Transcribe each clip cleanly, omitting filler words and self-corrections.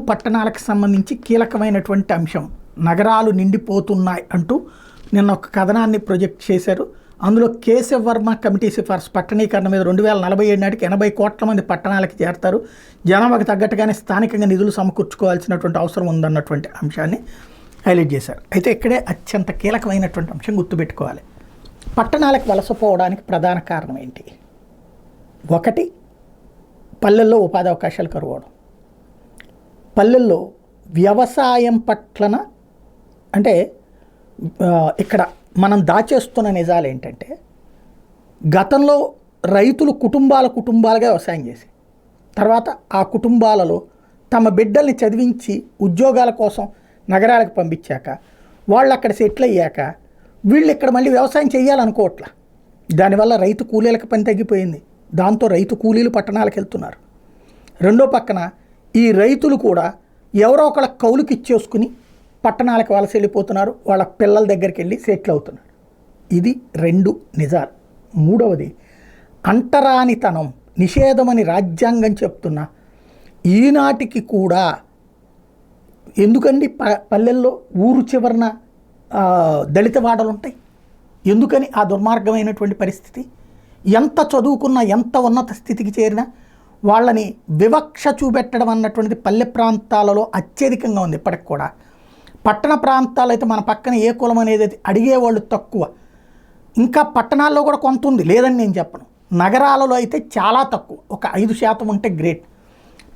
పట్టణాలకు సంబంధించి కీలకమైనటువంటి అంశం. నగరాలు నిండిపోతున్నాయి అంటూ నిన్న ఒక కథనాన్ని ప్రొజెక్ట్ చేశారు. అందులో కేశవ్ వర్మ కమిటీ సిఫార్సు పట్టణీకరణ మీద 2047 నాటికి 80 కోట్ల మంది పట్టణాలకు చేరతారు, జనాభాకు తగ్గట్టుగానే స్థానికంగా నిధులు సమకూర్చుకోవాల్సినటువంటి అవసరం ఉందన్నటువంటి అంశాన్ని హైలైట్ చేశారు. అయితే ఇక్కడే అత్యంత కీలకమైనటువంటి అంశం గుర్తుపెట్టుకోవాలి. పట్టణాలకు వలసపోవడానికి ప్రధాన కారణం ఏంటి? ఒకటి, పల్లెల్లో ఉపాధి అవకాశాలు కరువడం. పల్లెల్లో వ్యవసాయం పట్లన అంటే ఇక్కడ మనం దాచేస్తున్న నిజాలు ఏంటంటే, గతంలో రైతులు కుటుంబాలుగా వ్యవసాయం చేసి తర్వాత ఆ కుటుంబాలలో తమ బిడ్డల్ని చదివించి ఉద్యోగాల కోసం నగరాలకు పంపించాక వాళ్ళు అక్కడ సెటిల్ అయ్యాక వీళ్ళు ఇక్కడ మళ్ళీ వ్యవసాయం చేయాలనుకోవట్లా. దానివల్ల రైతు కూలీలకు పని తగ్గిపోయింది. దాంతో రైతు కూలీలు పట్టణాలకు వెళ్తున్నారు. రెండో పక్కన ఈ రైతులు కూడా ఎవరో ఒకళ్ళ కౌలుకి ఇచ్చేసుకుని పట్టణాలకు వలస వెళ్ళిపోతున్నారు, వాళ్ళ పిల్లల దగ్గరికి వెళ్ళి సెటిల్ అవుతున్నారు. ఇది 2 నిజాలు. మూడవది, అంటరానితనం నిషేధమని రాజ్యాంగం చెప్తున్న ఈనాటికి కూడా ఎందుకండి పల్లెల్లో ఊరు చివరన దళిత వాడలు ఉంటాయి? ఎందుకని ఆ దుర్మార్గమైనటువంటి పరిస్థితి? ఎంత చదువుకున్నా, ఎంత ఉన్నత స్థితికి చేరినా వాళ్ళని వివక్ష చూపెట్టడం అన్నటువంటిది పల్లె ప్రాంతాలలో అత్యధికంగా ఉంది ఇప్పటికి కూడా. పట్టణ ప్రాంతాలు అయితే మన పక్కన ఏ కులం అనేది అడిగేవాళ్ళు తక్కువ. ఇంకా పట్టణాల్లో కూడా కొంత ఉంది, లేదని నేను చెప్పను. నగరాలలో అయితే చాలా తక్కువ, ఒక 5% ఉంటే గ్రేట్.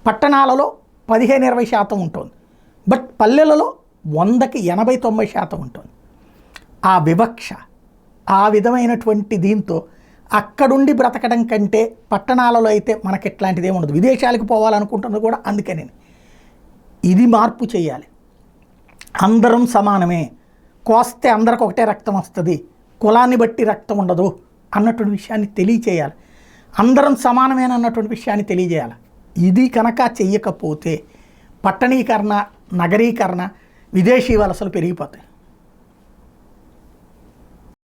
పట్టణాలలో 15-20% ఉంటుంది. బట్ పల్లెలలో 100కి 80-90% ఉంటుంది. ఆ వివక్ష, ఆ విధమైనటువంటి దీంతో అక్కడుండి బ్రతకడం కంటే పట్టణాలలో అయితే మనకి ఇట్లాంటిది ఏమి ఉండదు. విదేశాలకు పోవాలనుకుంటున్నది కూడా అందుకని. ఇది మార్పు చేయాలి. అందరం సమానమే, కోస్తే అందరికి ఒకటే రక్తం వస్తుంది, కులాన్ని బట్టి రక్తం ఉండదు అన్నటువంటి విషయాన్ని తెలియచేయాలి. అందరం సమానమేనన్నటువంటి విషయాన్ని తెలియజేయాలి. ఇది కనుక చెయ్యకపోతే పట్టణీకరణ, నగరీకరణ, విదేశీ వలసలు పెరిగిపోతాయి.